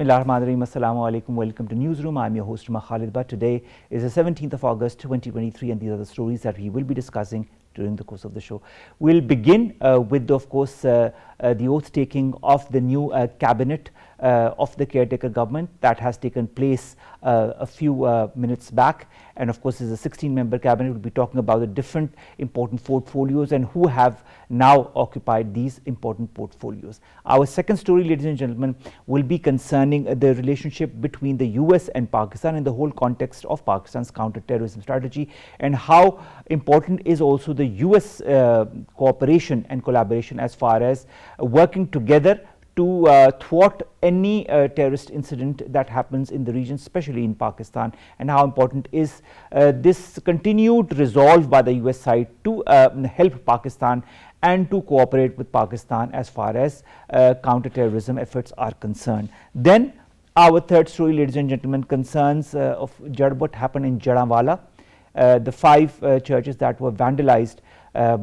Bismillahirrahmanirrahim. Assalamu alaikum. Welcome to Newsroom. I'm your host, Khalid. But today is the 17th of August 2023, and these are the stories that we will be discussing during the course of the show. We'll begin with, of course, the oath taking of the new cabinet of the caretaker government that has taken place a few minutes back. And of course, this is a 16-member cabinet. We'll be talking about the different important portfolios and who have now occupied these important portfolios. Our second story, ladies and gentlemen, will be concerning the relationship between the US and Pakistan in the whole context of Pakistan's counter-terrorism strategy, and how important is also the US cooperation and collaboration as far as working together to thwart any terrorist incident that happens in the region, especially in Pakistan, and how important is this continued resolve by the US side to help Pakistan and to cooperate with Pakistan as far as counter-terrorism efforts are concerned. Then our third story, ladies and gentlemen, concerns of what happened in Jaranwala, the 5 churches that were vandalized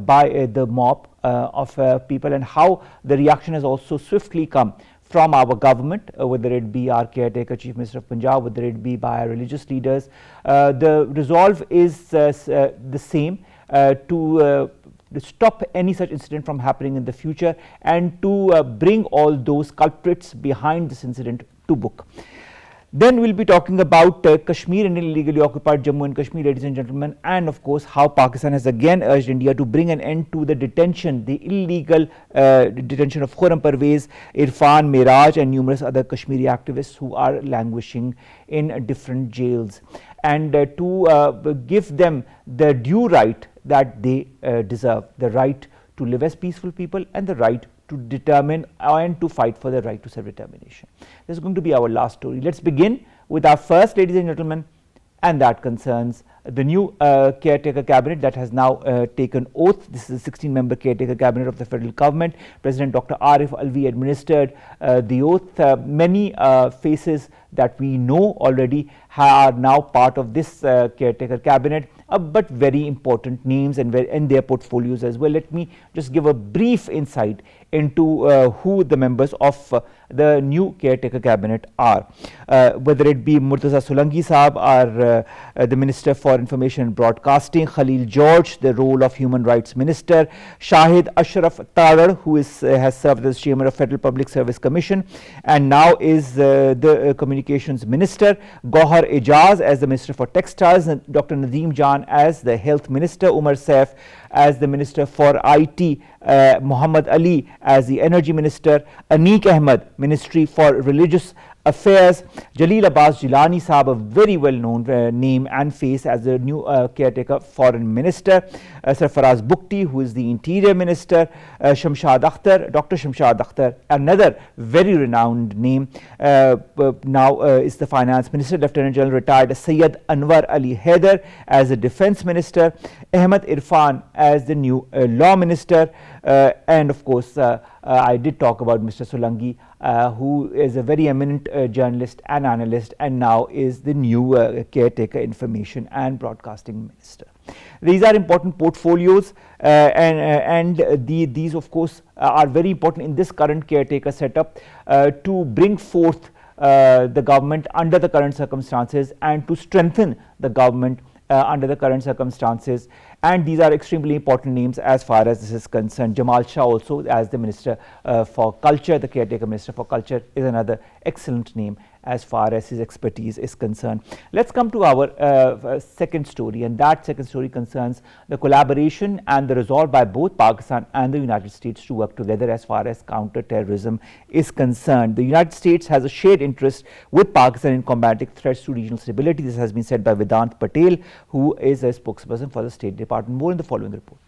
by the mob of people, and how the reaction has also swiftly come from our government, whether it be our caretaker Chief Minister of Punjab, whether it be by our religious leaders. The resolve is the same to stop any such incident from happening in the future and to bring all those culprits behind this incident to book. Then we'll be talking about Kashmir and illegally occupied Jammu and Kashmir, ladies and gentlemen, and of course how Pakistan has again urged India to bring an end to the detention, the illegal detention of Khurram Parvez, Irfan, Miraj and numerous other Kashmiri activists who are languishing in different jails, and to give them the due right that they deserve, the right to live as peaceful people and the right to determine and to fight for the right to self-determination. This is going to be our last story. Let's begin with our first, ladies and gentlemen, and that concerns the new caretaker cabinet that has now taken oath. This is a 16-member caretaker cabinet of the federal government. President Dr. Arif Alvi administered the oath. Many faces that we know already are now part of this caretaker cabinet, but very important names and their portfolios as well. Let me just give a brief insight into who the members of the new caretaker cabinet are. Whether it be Murtaza Solanki Saab, or the Minister for Information and Broadcasting, Khalid George, the role of Human Rights Minister, Shahid Ashraf, who has served as Chairman of Federal Public Service Commission and now is the Communications Minister, Gohar Ejaz as the Minister for Textiles, and Dr. Nadeem Jan as the Health Minister, Umar Saif as the Minister for IT, Muhammad Ali as the Energy Minister, Aneek Ahmed, Ministry for Religious Affairs, Jalil Abbas Jilani Saab, a very well-known name and face as the new caretaker Foreign Minister, Sarfaraz Bukti, who is the Interior Minister, Shamshad Akhtar, Dr. Shamshad Akhtar, another very renowned name, now is the Finance Minister, Lieutenant General retired Syed Anwar Ali Haider as the Defence Minister, Ahmed Irfan as the new Law Minister, and of course I did talk about Mr. Solanki, who is a very eminent journalist and analyst and now is the new caretaker Information and Broadcasting Minister. These are important portfolios and these of course are very important in this current caretaker setup to bring forth the government under the current circumstances and to strengthen the government under the current circumstances, and these are extremely important names as far as this is concerned. Jamal Shah also as the Minister for Culture, the caretaker Minister for Culture, is another excellent name as far as his expertise is concerned. Let's come to our second story, and that second story concerns the collaboration and the resolve by both Pakistan and the United States to work together as far as counter-terrorism is concerned. The United States has a shared interest with Pakistan in combating threats to regional stability. This has been said by Vedant Patel, who is a spokesperson for the State Department. More in the following report.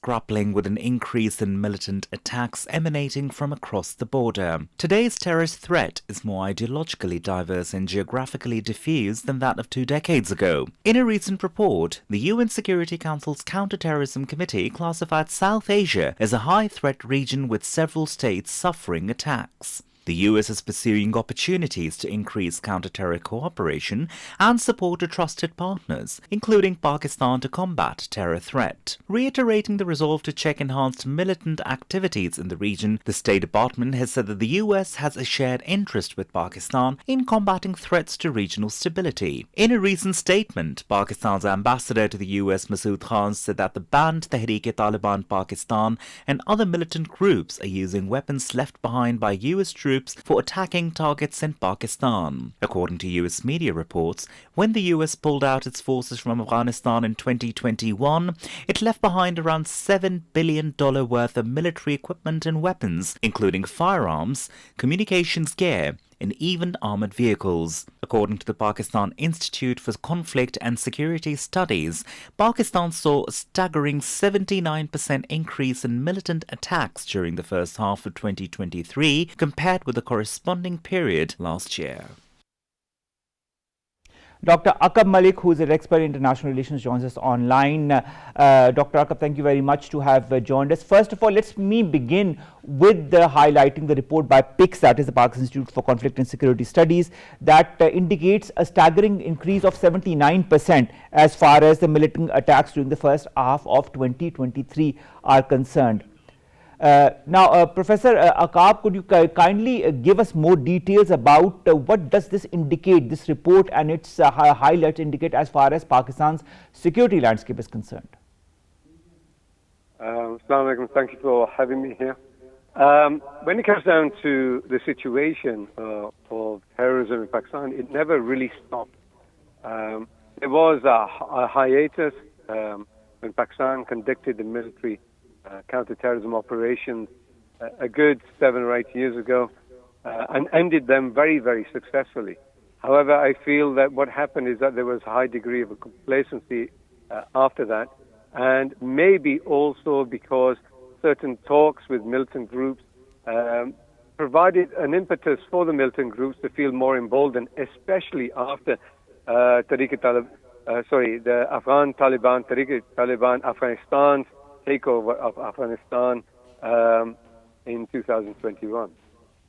Grappling with an increase in militant attacks emanating from across the border. Today's terrorist threat is more ideologically diverse and geographically diffuse than that of 2 decades ago. In a recent report, the UN Security Council's Counterterrorism Committee classified South Asia as a high-threat region with several states suffering attacks. The US is pursuing opportunities to increase counter-terror cooperation and support to trusted partners, including Pakistan, to combat terror threat. Reiterating the resolve to check enhanced militant activities in the region, the State Department has said that the US has a shared interest with Pakistan in combating threats to regional stability. In a recent statement, Pakistan's ambassador to the US, Masood Khan, said that the banned Tehreek-e-Taliban Pakistan and other militant groups are using weapons left behind by US troops for attacking targets in Pakistan. According to US media reports, when the US pulled out its forces from Afghanistan in 2021, it left behind around $7 billion worth of military equipment and weapons, including firearms, communications gear, and even armored vehicles. According to the Pakistan Institute for Conflict and Security Studies, Pakistan saw a staggering 79% increase in militant attacks during the first half of 2023 compared with the corresponding period last year. Dr. Aqab Malik, who is an expert in international relations, joins us online. Dr. Aqab, thank you very much to have joined us. First of all, let me begin with highlighting the report by PICS, that is the Pakistan Institute for Conflict and Security Studies, that indicates a staggering increase of 79% as far as the militant attacks during the first half of 2023 are concerned. Now, Professor Aqab, could you kindly give us more details about what does this indicate, this report and its highlights indicate as far as Pakistan's security landscape is concerned? Assalamu alaikum. Thank you for having me here. When it comes down to the situation of terrorism in Pakistan, it never really stopped. There was a hiatus when Pakistan conducted the military counter-terrorism operations a good 7 or 8 years ago and ended them very, very successfully. However, I feel that what happened is that there was a high degree of complacency after that, and maybe also because certain talks with militant groups provided an impetus for the militant groups to feel more emboldened, especially after the Afghan Taliban, Tehreek-e-Taliban, Afghanistan's takeover of Afghanistan in 2021.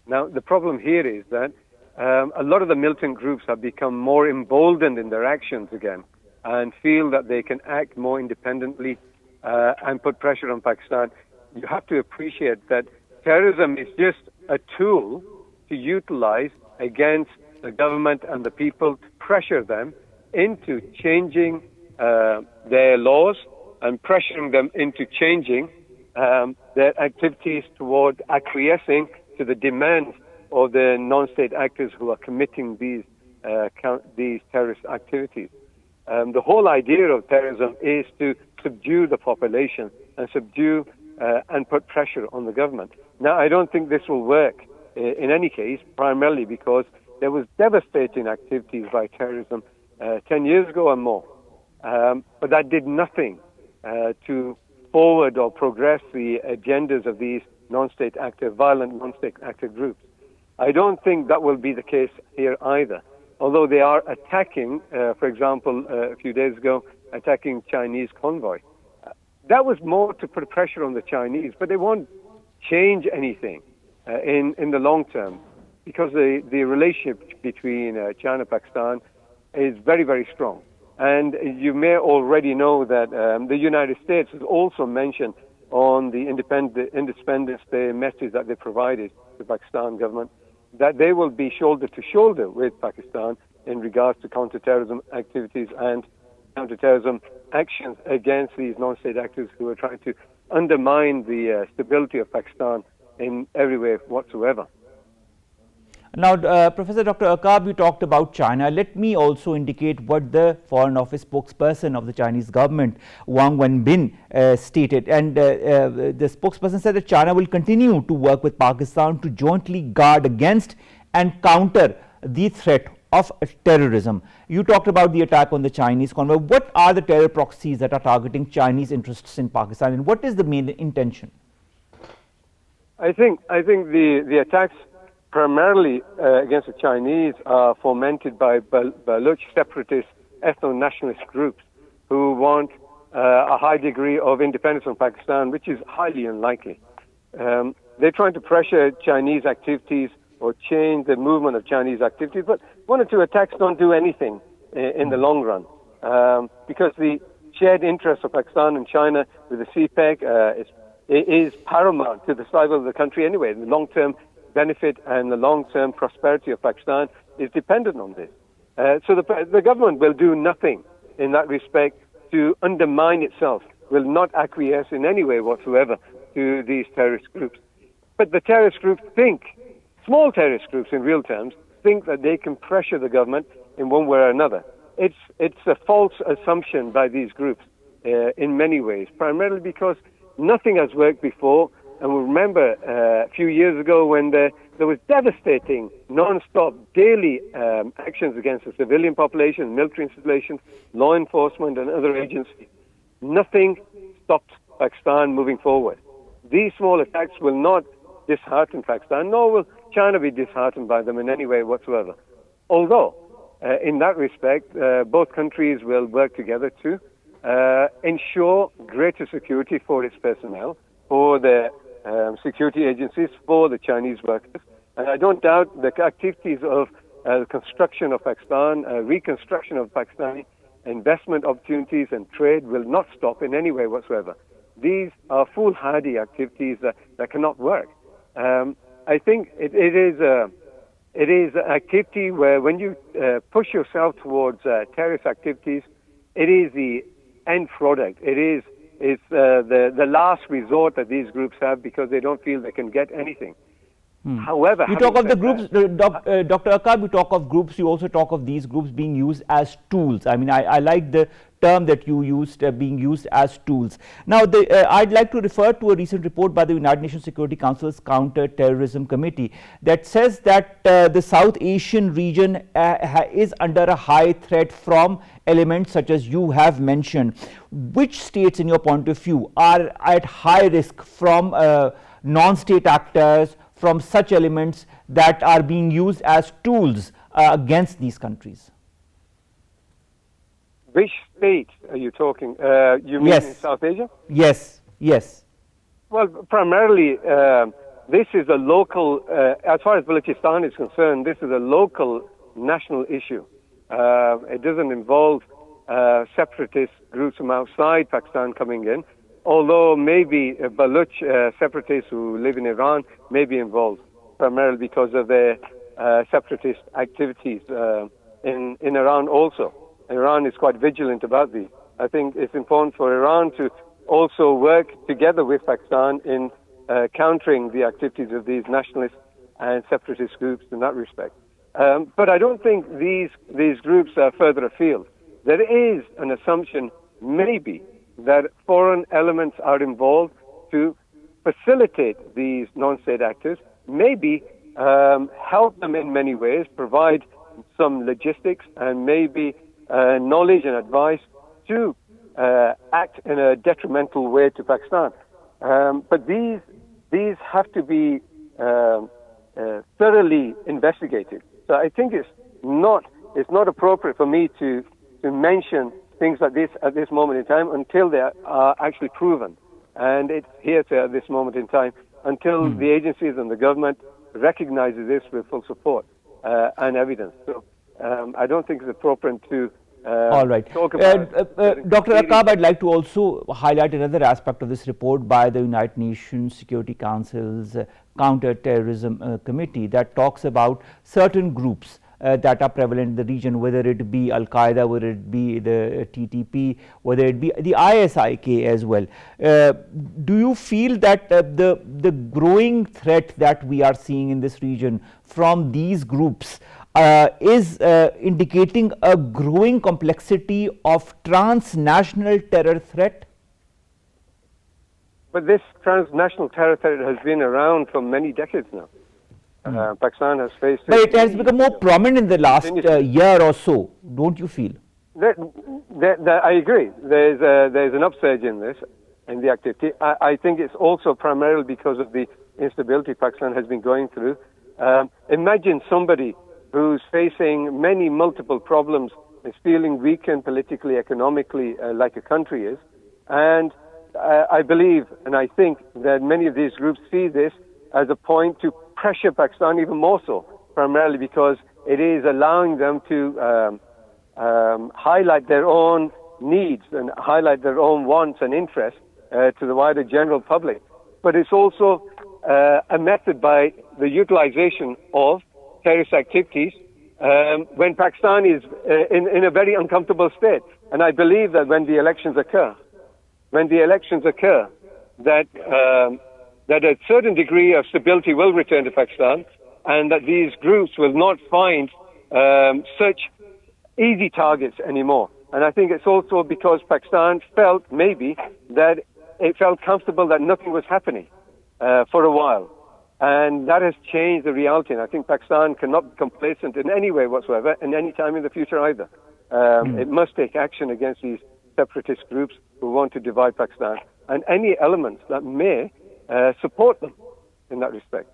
Now, the problem here is that a lot of the militant groups have become more emboldened in their actions again and feel that they can act more independently and put pressure on Pakistan. You have to appreciate that terrorism is just a tool to utilize against the government and the people to pressure them into changing their laws and pressuring them into changing their activities toward acquiescing to the demands of the non-state actors who are committing these terrorist activities. The whole idea of terrorism is to subdue the population and subdue and put pressure on the government. Now, I don't think this will work in any case, primarily because there was devastating activities by terrorism 10 years ago and more. But that did nothing to forward or progress the agendas of these non-state actor, violent non-state actor groups. I don't think that will be the case here either. Although they are attacking, for example, a few days ago, attacking Chinese convoy. That was more to put pressure on the Chinese, but they won't change anything in the long term because the relationship between China and Pakistan is very, very strong. And you may already know that the United States has also mentioned on the Independence Day message that they provided to the Pakistan government that they will be shoulder to shoulder with Pakistan in regards to counterterrorism activities and counterterrorism actions against these non-state actors who are trying to undermine the stability of Pakistan in every way whatsoever. Now, Professor Dr. Aqab, you talked about China. Let me also indicate what the Foreign Office spokesperson of the Chinese government, Wang Wenbin, stated. And the spokesperson said that China will continue to work with Pakistan to jointly guard against and counter the threat of terrorism. You talked about the attack on the Chinese convoy. What are the terror proxies that are targeting Chinese interests in Pakistan, and what is the main intention? I think the attacks primarily against the Chinese are fomented by Baloch separatist ethno-nationalist groups who want a high degree of independence from Pakistan, which is highly unlikely. They're trying to pressure Chinese activities or change the movement of Chinese activities. But one or two attacks don't do anything in the long run, because the shared interests of Pakistan and China with the CPEC is paramount to the survival of the country anyway. The long-term benefit and the long-term prosperity of Pakistan is dependent on this. So the government will do nothing in that respect to undermine itself, will not acquiesce in any way whatsoever to these terrorist groups. But the terrorist groups think, small terrorist groups in real terms, think that they can pressure the government in one way or another. It's a false assumption by these groups in many ways, primarily because nothing has worked before. And we remember a few years ago when there was devastating, non-stop, daily actions against the civilian population, military installations, law enforcement and other agencies. Nothing stopped Pakistan moving forward. These small attacks will not dishearten Pakistan, nor will China be disheartened by them in any way whatsoever. Although, in that respect, both countries will work together to ensure greater security for its personnel, for their security agencies, for the Chinese workers. And I don't doubt the activities of the construction of Pakistan, reconstruction of Pakistani investment opportunities and trade will not stop in any way whatsoever. These are foolhardy activities that cannot work. I think it is an activity where when you push yourself towards terrorist activities, it is the end product. It's the last resort that these groups have because they don't feel they can get anything. However, you talk of the groups, Dr. Aqab, you talk of groups, you also talk of these groups being used as tools. I mean, I like the term that you used, being used as tools. Now, I'd like to refer to a recent report by the United Nations Security Council's Counter-Terrorism Committee that says that the South Asian region is under a high threat from elements such as you have mentioned. Which states, in your point of view, are at high risk from non-state actors, from such elements that are being used as tools against these countries? Which state are you talking? You mean in South Asia? Yes, yes. Well, primarily, this is a local, as far as Balochistan is concerned, this is a local national issue. It doesn't involve separatist groups from outside Pakistan coming in, although maybe Baloch separatists who live in Iran may be involved, primarily because of their separatist activities in Iran also. Iran is quite vigilant about these. I think it's important for Iran to also work together with Pakistan in countering the activities of these nationalist and separatist groups in that respect. But I don't think these groups are further afield. There is an assumption, maybe, that foreign elements are involved to facilitate these non-state actors, maybe help them in many ways, provide some logistics and maybe knowledge and advice to act in a detrimental way to Pakistan. But these have to be thoroughly investigated. So I think it's not appropriate for me to mention things like this at this moment in time until they are actually proven. And it's here at this moment in time until the agencies and the government recognizes this with full support and evidence. So I don't think it's appropriate to all right. Dr. Aqab, I'd like to also highlight another aspect of this report by the United Nations Security Council's Counter-Terrorism Committee that talks about certain groups that are prevalent in the region, whether it be Al-Qaeda, whether it be the TTP, whether it be the ISIK as well. Do you feel that the growing threat that we are seeing in this region from these groups is indicating a growing complexity of transnational terror threat? But this transnational terror threat has been around for many decades now. Pakistan has faced it. But it has become more prominent in the last year or so, don't you feel? I agree. There's an upsurge in this, in the activity. I think it's also primarily because of the instability Pakistan has been going through. Imagine somebody who's facing multiple problems, is feeling weakened politically, economically, like a country is. And I believe and I think that many of these groups see this as a point to pressure Pakistan even more so, primarily because it is allowing them to highlight their own needs and highlight their own wants and interests to the wider general public. But it's also a method by the utilization of terrorist activities when Pakistan is in a very uncomfortable state. And I believe that when the elections occur, that a certain degree of stability will return to Pakistan, and that these groups will not find such easy targets anymore. And I think it's also because Pakistan felt maybe that it felt comfortable that nothing was happening for a while. And that has changed the reality. And I think Pakistan cannot be complacent in any way whatsoever, and any time in the future either. It must take action against these separatist groups who want to divide Pakistan, and any elements that may support them in that respect.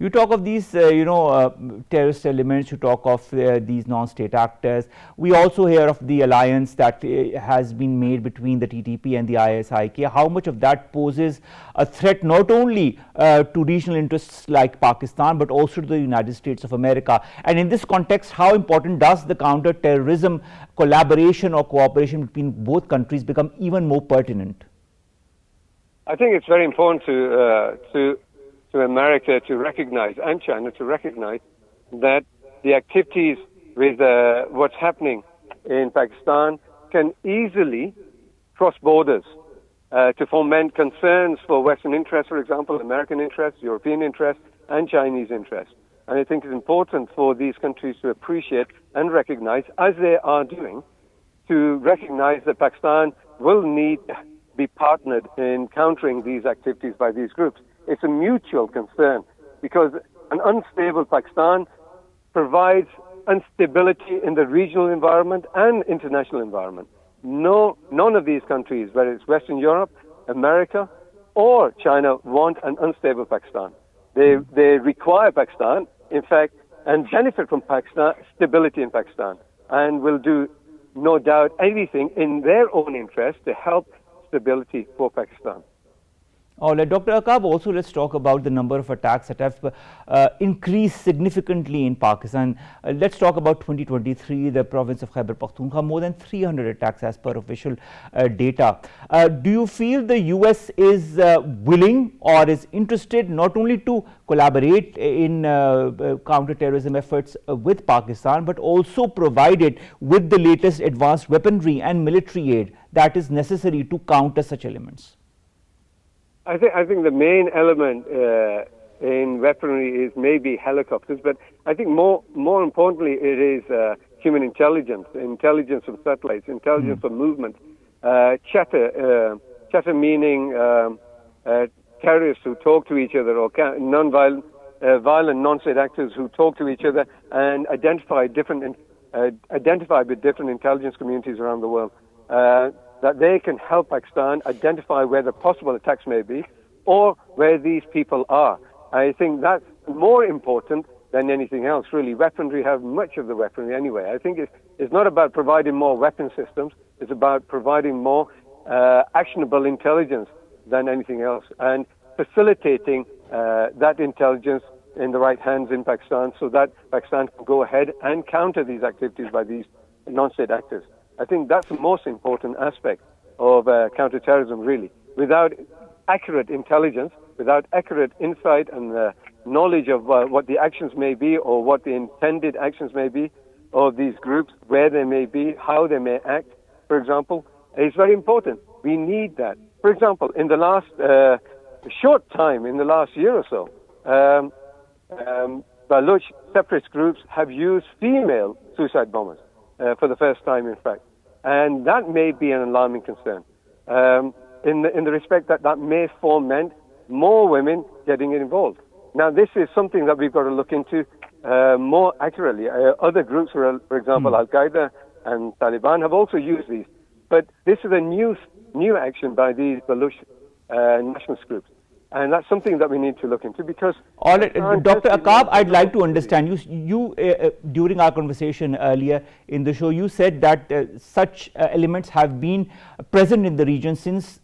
You talk of these, terrorist elements. You talk of these non-state actors. We also hear of the alliance that has been made between the TTP and the ISIK. How much of that poses a threat not only to regional interests like Pakistan, but also to the United States of America? And in this context, how important does the counter-terrorism collaboration or cooperation between both countries become even more pertinent? I think it's very important to America to recognize, and China to recognize, that the activities with what's happening in Pakistan can easily cross borders to foment concerns for Western interests, for example, American interests, European interests, and Chinese interests. And I think it's important for these countries to appreciate and recognize, as they are doing, to recognize that Pakistan will need to be partnered in countering these activities by these groups. It's a mutual concern, because an unstable Pakistan provides instability in the regional environment and international environment. None of these countries, whether it's Western Europe, America, or China, want an unstable Pakistan. They require Pakistan, in fact, and benefit from Pakistan, stability in Pakistan, and will do, no doubt, anything in their own interest to help stability for Pakistan. All right, Dr. Aqab, also let's talk about the number of attacks that have increased significantly in Pakistan. Let's talk about 2023, the province of Khyber Pakhtunkhwa, more than 300 attacks as per official data. Do you feel the US is willing or is interested not only to collaborate in counter-terrorism efforts with Pakistan, but also provide it with the latest advanced weaponry and military aid that is necessary to counter such elements? I think the main element in weaponry is maybe helicopters, but I think more importantly it is human intelligence of satellites, intelligence of movement, chatter meaning terrorists who talk to each other, or non-violent, violent non-state actors who talk to each other and identify with different intelligence communities around the world. That they can help Pakistan identify where the possible attacks may be or where these people are. I think that's more important than anything else, really. Weaponry have much of the weaponry anyway. I think it's not about providing more weapon systems. It's about providing more actionable intelligence than anything else, and facilitating that intelligence in the right hands in Pakistan so that Pakistan can go ahead and counter these activities by these non-state actors. I think that's the most important aspect of counterterrorism, really. Without accurate intelligence, without accurate insight and knowledge of what the actions may be or what the intended actions may be of these groups, where they may be, how they may act, for example, is very important. We need that. For example, in the last short time, in the last year or so, Baloch separatist groups have used female suicide bombers for the first time, in fact. And that may be an alarming concern in the respect that may foment more women getting involved. Now, this is something that we've got to look into more accurately. Other groups, for example, Al-Qaeda and Taliban, have also used these. But this is a new action by these Baloch nationalist groups. And that's something that we need to look into because... All right, Dr. Aqab, I'd like to understand, you during our conversation earlier in the show, you said that such elements have been present in the region since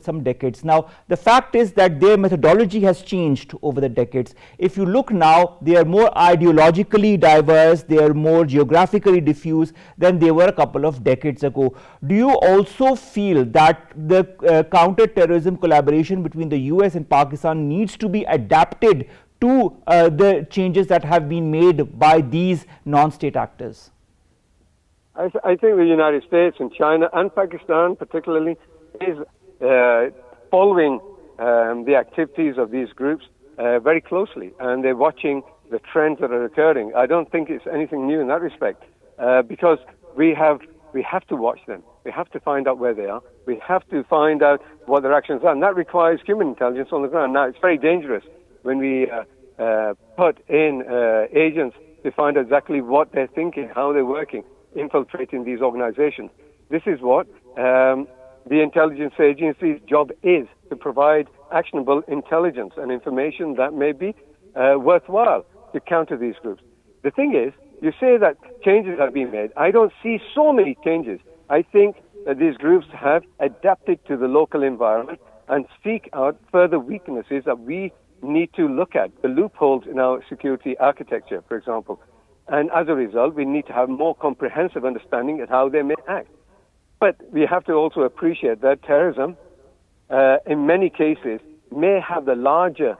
some decades. Now, the fact is that their methodology has changed over the decades. If you look now, they are more ideologically diverse, they are more geographically diffuse than they were a couple of decades ago. Do you also feel that the counter-terrorism collaboration between the US and Pakistan needs to be adapted to the changes that have been made by these non-state actors? I think the United States and China and Pakistan particularly is following the activities of these groups very closely, and they're watching the trends that are occurring. I don't think it's anything new in that respect because we have to watch them. We have to find out where they are. We have to find out what their actions are, and that requires human intelligence on the ground. Now, it's very dangerous when we put in agents to find out exactly what they're thinking, how they're working, infiltrating these organizations. This is what the intelligence agency's job is, to provide actionable intelligence and information that may be worthwhile to counter these groups. The thing is, you say that changes have been made. I don't see so many changes. I think that these groups have adapted to the local environment and seek out further weaknesses that we need to look at, the loopholes in our security architecture, for example. And as a result, we need to have more comprehensive understanding of how they may act. But we have to also appreciate that terrorism, in many cases, may have the larger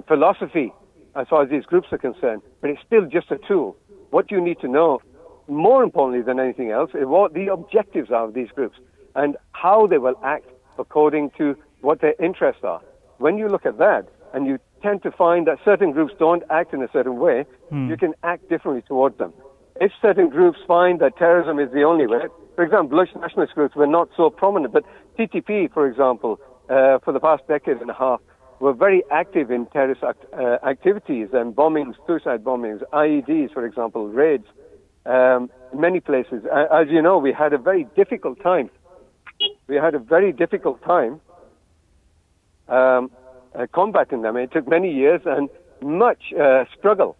philosophy as far as these groups are concerned, but it's still just a tool. What you need to know, more importantly than anything else, is what the objectives are of these groups and how they will act according to what their interests are. When you look at that, and you tend to find that certain groups don't act in a certain way, you can act differently towards them. If certain groups find that terrorism is the only way, for example, Blush nationalist groups were not so prominent, but TTP, for example, for the past decade and a half, were very active in terrorist activities and bombings, suicide bombings, IEDs, for example, raids, in many places. As you know, we had a very difficult time. Combating them. It took many years and much struggle.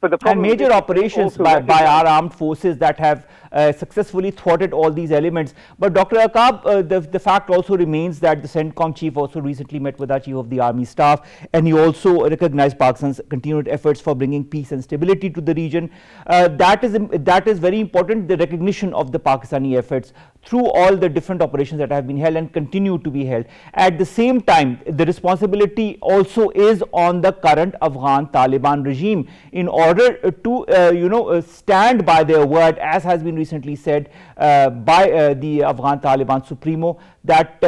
But the and major operations by our armed forces that have successfully thwarted all these elements. But Dr. Aqab, the fact also remains that the CENTCOM chief also recently met with our chief of the army staff, and he also recognized Pakistan's continued efforts for bringing peace and stability to the region. That is very important, the recognition of the Pakistani efforts through all the different operations that have been held and continue to be held. At the same time, the responsibility also is on the current Afghan Taliban regime in order to stand by their word, as has been recently said by the Afghan Taliban Supremo, that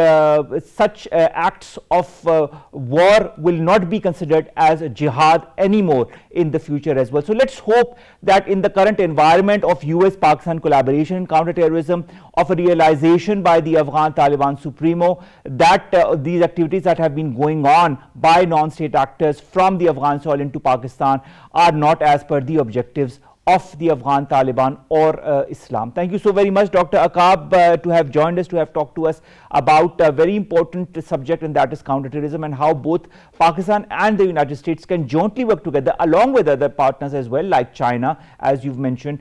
such acts of war will not be considered as a jihad anymore in the future as well. So let's hope that in the current environment of US-Pakistan collaboration in counterterrorism, of a realization by the Afghan Taliban Supremo that these activities that have been going on by non-state actors from the Afghan soil into Pakistan are not as per the objectives of the Afghan Taliban or Islam. Thank you so very much, Dr. Aqab, to have joined us, to have talked to us about a very important subject, and that is counterterrorism, and how both Pakistan and the United States can jointly work together along with other partners as well, like China, as you've mentioned,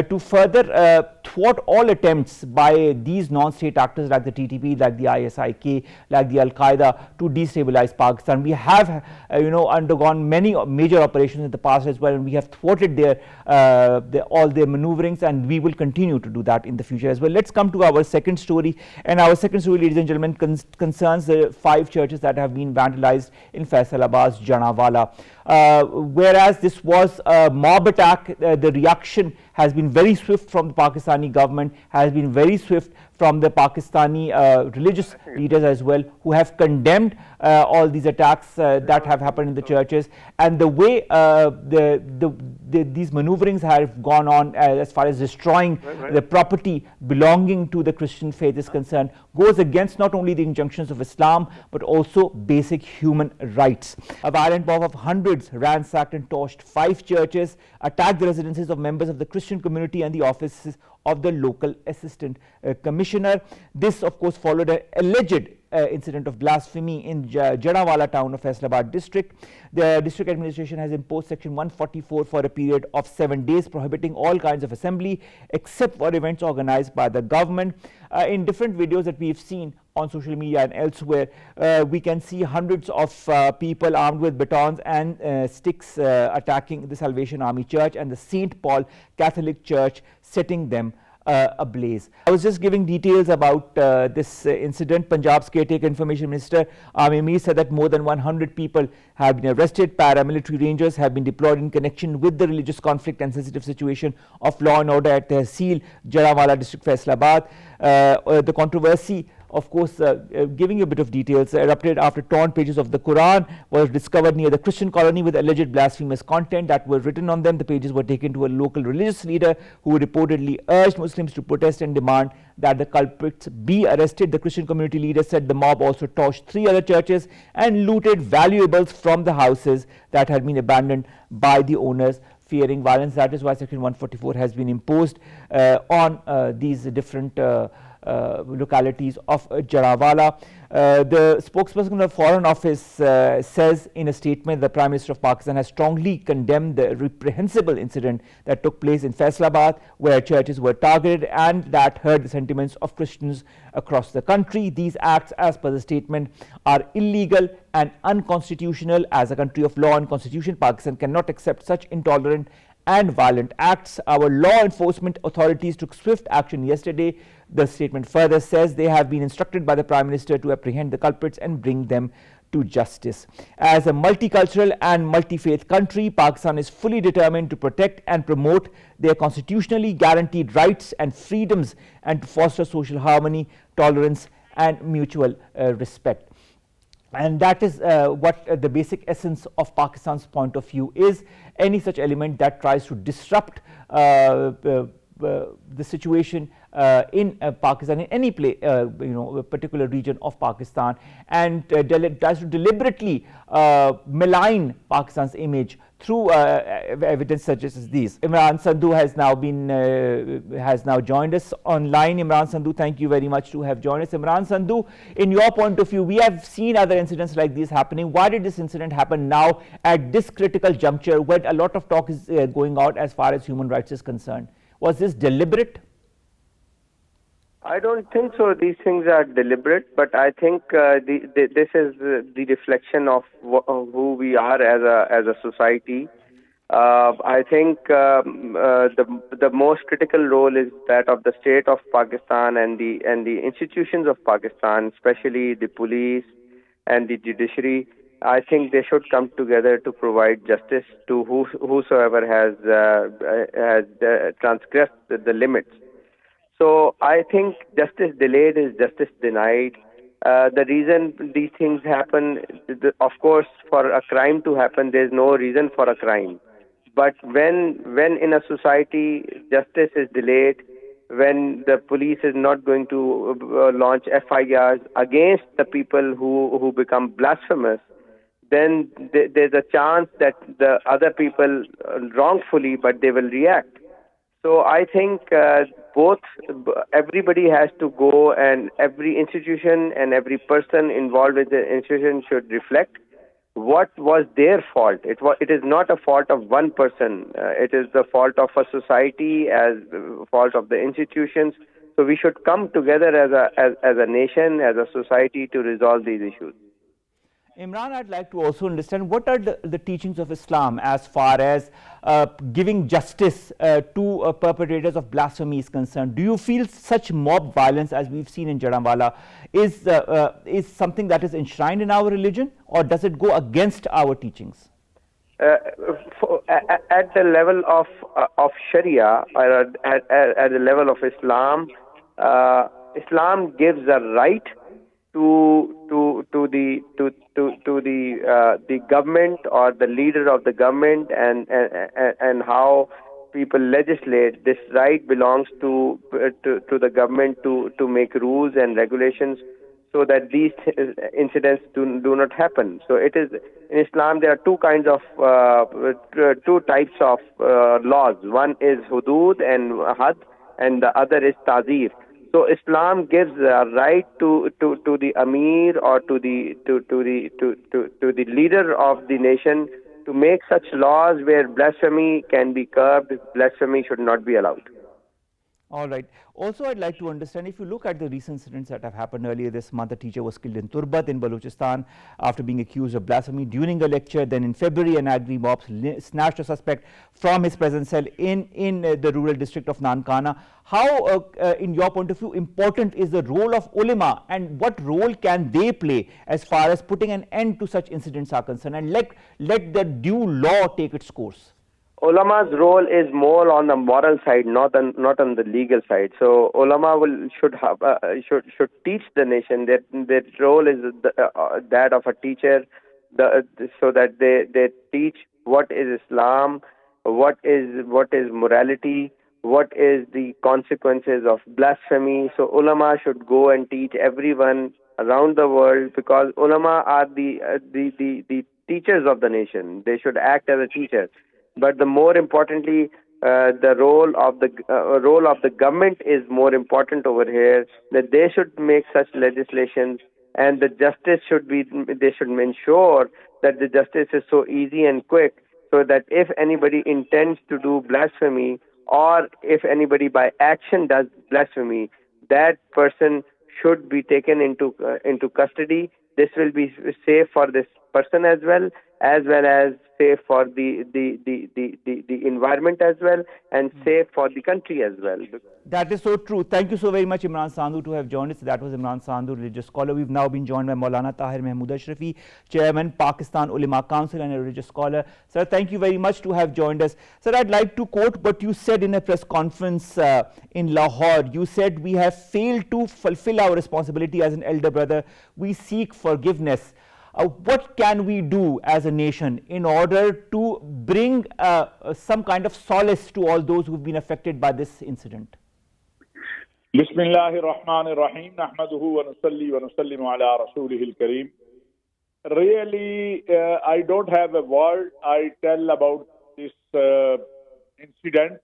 to further thwart all attempts by these non-state actors like the TTP, like the ISIK, like the Al-Qaeda to destabilize Pakistan. We have undergone many major operations in the past as well, and we have thwarted all their maneuverings, and we will continue to do that in the future as well. Let's come to our second story, and our second story, ladies and gentlemen, concerns the 5 churches that have been vandalized in Faisalabad's Jaranwala. Whereas this was a mob attack, the reaction has been very swift from the Pakistani government, has been very swift from the Pakistani religious leaders as well, who have condemned all these attacks that have happened in the churches, and the way these maneuverings killings have gone on as far as destroying the property belonging to the Christian faith is concerned, goes against not only the injunctions of Islam but also basic human rights. A violent mob of hundreds ransacked and torched 5 churches, attacked the residences of members of the Christian community and the offices of the local assistant commissioner. This, of course, followed an alleged incident of blasphemy in Jaranwala town of Faisalabad district. The district administration has imposed section 144 for a period of 7 days, prohibiting all kinds of assembly except for events organized by the government. In different videos that we've seen on social media and elsewhere, we can see hundreds of people armed with batons and sticks attacking the Salvation Army Church and the St. Paul Catholic Church, setting them ablaze. I was just giving details about this incident. Punjab's caretaker information minister Amir said that more than 100 people have been arrested. Paramilitary rangers have been deployed in connection with the religious conflict and sensitive situation of law and order at Tehsil, Jaranwala district, Faisalabad. The controversy, of course, giving you a bit of details, erupted after torn pages of the Quran was discovered near the Christian colony with alleged blasphemous content that were written on them. The pages were taken to a local religious leader who reportedly urged Muslims to protest and demand that the culprits be arrested. The Christian community leader said the mob also torched 3 other churches and looted valuables from the houses that had been abandoned by the owners, fearing violence. That is why section 144 has been imposed on these different localities of Jaranwala. The spokesperson of the Foreign Office says in a statement the Prime Minister of Pakistan has strongly condemned the reprehensible incident that took place in Faisalabad, where churches were targeted and that hurt the sentiments of Christians across the country. These acts, as per the statement, are illegal and unconstitutional. As a country of law and constitution, Pakistan cannot accept such intolerant and violent acts. Our law enforcement authorities took swift action yesterday. The statement further says they have been instructed by the Prime Minister to apprehend the culprits and bring them to justice. As a multicultural and multi-faith country, Pakistan is fully determined to protect and promote their constitutionally guaranteed rights and freedoms and to foster social harmony, tolerance and mutual respect. And that is what the basic essence of Pakistan's point of view is. Any such element that tries to disrupt the situation in Pakistan, in any a particular region of Pakistan, and tries to deliberately malign Pakistan's image through evidence such as these. Imran Sandhu has now joined us online. Imran Sandhu, thank you very much to have joined us. Imran Sandhu, in your point of view, we have seen other incidents like this happening. Why did this incident happen now at this critical juncture when a lot of talk is going out as far as human rights is concerned? Was this deliberate? I don't think so. These things are deliberate, but I think this is the reflection of who we are as a society. I think the most critical role is that of the state of Pakistan and the institutions of Pakistan, especially the police and the judiciary. I think they should come together to provide justice to whosoever has transgressed the limits. So I think justice delayed is justice denied. The reason these things happen, of course, for a crime to happen, there is no reason for a crime. But when in a society justice is delayed, when the police is not going to launch FIRs against the people who become blasphemous, then there's a chance that the other people wrongfully, but they will react. So I think everybody has to go, and every institution and every person involved with the institution should reflect what was their fault. It is not a fault of one person. It is the fault of a society, as fault of the institutions. So we should come together as a nation, as a society, to resolve these issues. Imran, I'd like to also understand what are the teachings of Islam as far as giving justice to perpetrators of blasphemy is concerned. Do you feel such mob violence as we've seen in Jaranwala is something that is enshrined in our religion, or does it go against our teachings? At the level of Sharia, or at the level of Islam, Islam gives a right to the government or the leader of the government, and how people legislate, this right belongs to the government to make rules and regulations so that these incidents do not happen. So it is in Islam there are two types of laws. One is hudud and had, and the other is tazir. So Islam gives a right to the Amir or to the leader of the nation to make such laws where blasphemy can be curbed, blasphemy should not be allowed. All right. Also, I'd like to understand, if you look at the recent incidents that have happened earlier this month, a teacher was killed in Turbat in Balochistan after being accused of blasphemy during a lecture. Then in February, an angry mob snatched a suspect from his prison cell in the rural district of Nankana. How, in your point of view, important is the role of ulama, and what role can they play as far as putting an end to such incidents are concerned, and let the due law take its course? Ulama's role is more on the moral side, not on the legal side. So ulama should teach the nation. Their role is that of a teacher, so that they teach what is Islam, what is morality, what is the consequences of blasphemy. So ulama should go and teach everyone around the world, because ulama are the teachers of the nation. They should act as a teacher. But the more importantly, the role of the government is more important over here. That they should make such legislation, and the justice should be. They should ensure that the justice is so easy and quick, so that if anybody intends to do blasphemy, or if anybody by action does blasphemy, that person should be taken into custody. This will be safe for this person as well as safe for the environment as well, and safe for the country as well. That is so true. Thank you so very much, Imran Sandhu, to have joined us. That was Imran Sandhu, religious scholar. We've now been joined by Maulana Tahir Mehmood Ashrafi, Chairman, Pakistan Ulama Council, and a religious scholar. Sir, thank you very much to have joined us. Sir, I'd like to quote what you said in a press conference in Lahore. You said, "We have failed to fulfill our responsibility as an elder brother. We seek forgiveness." What can we do as a nation in order to bring some kind of solace to all those who've been affected by this incident? Bismillahir Rahmanir Rahim. Nahmaduhu wa nusalli wa nusallimu ala rasulihil kareem. Really, I don't have a word I tell about this incident.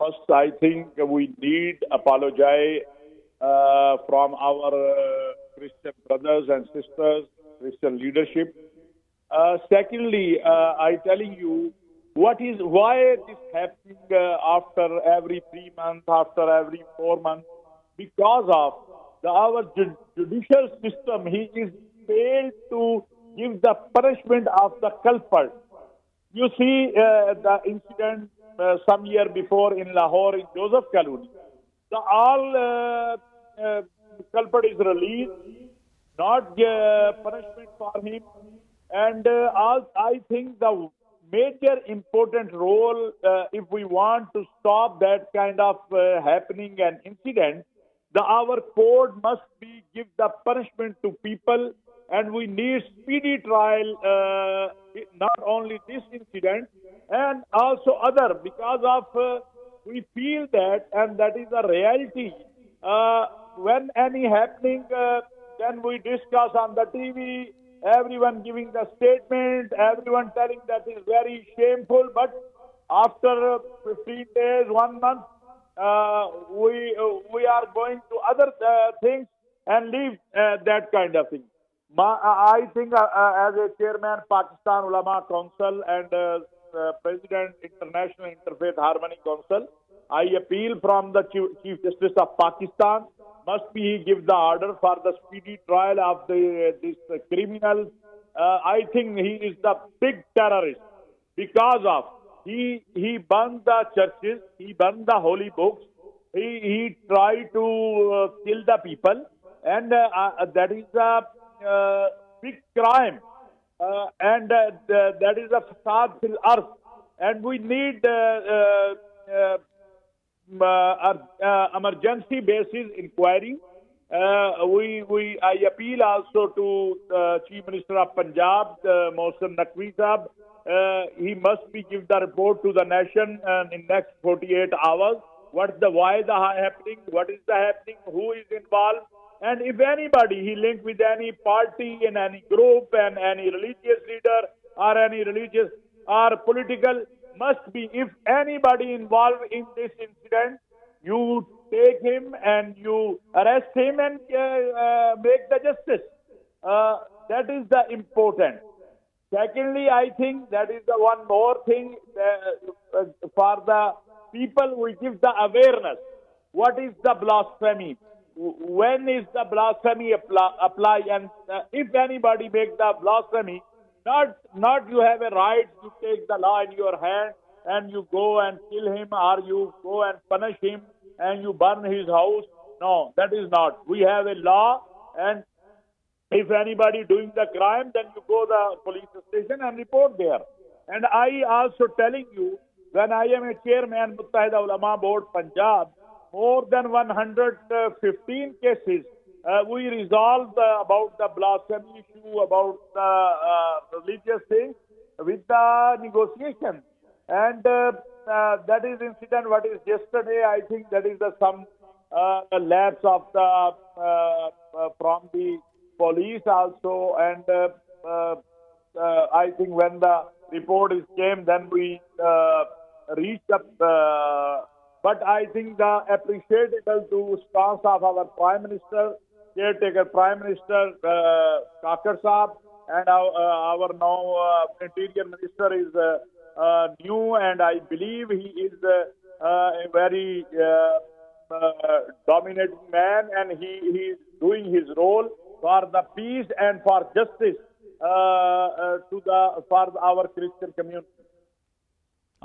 First, I think we need apologize from our Christian brothers and sisters, Christian leadership. Secondly, I telling you why this happening after every 3 months, after every 4 months, because of our judicial system. He is failed to give the punishment of the culprit. You see the incident some year before in Lahore in Joseph Colony. All culprit is released, not punishment for him. And I think the major important role, if we want to stop that kind of happening and incident, our court must be give the punishment to people, and we need speedy trial, not only this incident and also other, because of we feel that, and that is a reality. When any happening, then we discuss on the TV, everyone giving the statement, everyone telling that is very shameful. But after 15 days, 1 month, we are going to other things and leave that kind of thing. I think as a chairman, Pakistan Ulama Council and President International Interfaith Harmony Council, I appeal from the Chief Justice of Pakistan, must be give the order for the speedy trial of this criminal. I think he is the big terrorist, because of he burned the churches, he burned the holy books, he tried to kill the people, and that is a big crime, and that is a fasad fil earth, and we need emergency basis inquiry. I appeal also to Chief Minister of Punjab, Mohsen Naqvi Sahab, he must be give the report to the nation in next 48 hours. What's the why the happening? What is the happening? Who is involved? And if anybody he linked with any party and any group and any religious leader or any religious or political, must be, if anybody involved in this incident, you take him and you arrest him and make the justice. That is the important. Secondly, I think that is the one more thing for the people, we give the awareness. What is the blasphemy? When is the blasphemy apply? And if anybody makes the blasphemy, not you have a right to take the law in your hand and you go and kill him or you go and punish him and you burn his house. No, that is not. We have a law, and if anybody doing the crime, then you go the police station and report there. And I also telling you, when I am a chairman Muttahida Ulama Board Punjab, more than 115 cases we resolved about the blasphemy issue, about the religious things with the negotiation. And that is incident what is yesterday. I think that is some lapse of the from the police also. And I think when the report came, then we reached up. But I think the appreciable to stance of our Prime Minister, caretaker Prime Minister Kakar Saab, and our now Interior Minister is new, and I believe he is a very dominating man, and he is doing his role for the peace and for justice for our Christian community.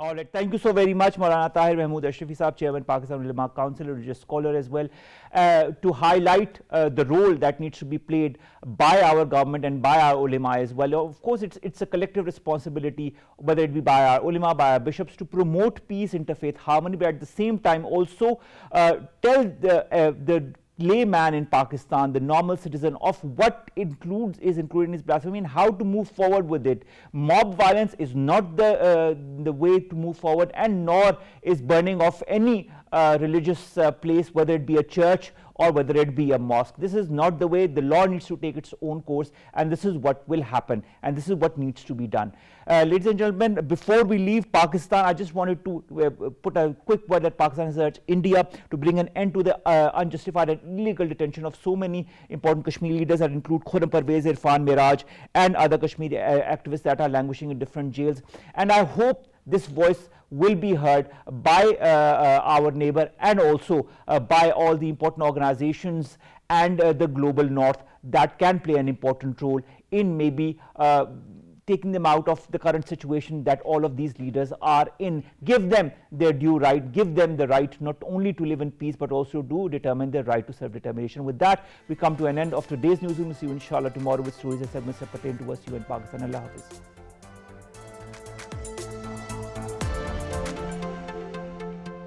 All right, thank you so very much, Maulana Tahir Mehmood Ashrafi Saab, Chairman Pakistan Ulama Council, a religious scholar as well, to highlight the role that needs to be played by our government and by our ulama as well. Of course, it's a collective responsibility, whether it be by our ulama, by our bishops, to promote peace, interfaith harmony, but at the same time also tell the layman in Pakistan, the normal citizen, of what is included in his blasphemy and how to move forward with it. Mob violence is not the way to move forward, and nor is burning of any religious place, whether it be a church or whether it be a mosque. This is not the way. The law needs to take its own course, and this is what will happen, and this is what needs to be done. Ladies and gentlemen, before we leave Pakistan, I just wanted to put a quick word that Pakistan has urged India to bring an end to the unjustified and illegal detention of so many important Kashmiri leaders that include Khurram Parvez, Irfan Miraj, and other Kashmiri activists that are languishing in different jails. And I hope this voice will be heard by our neighbor, and also by all the important organizations and the global north that can play an important role in maybe taking them out of the current situation that all of these leaders are in. Give them their due right, give them the right not only to live in peace but also to determine their right to self-determination. With that, we come to an end of today's newsroom. See you inshallah tomorrow with stories and segments that pertain to us, you and Pakistan. Allah Hafiz.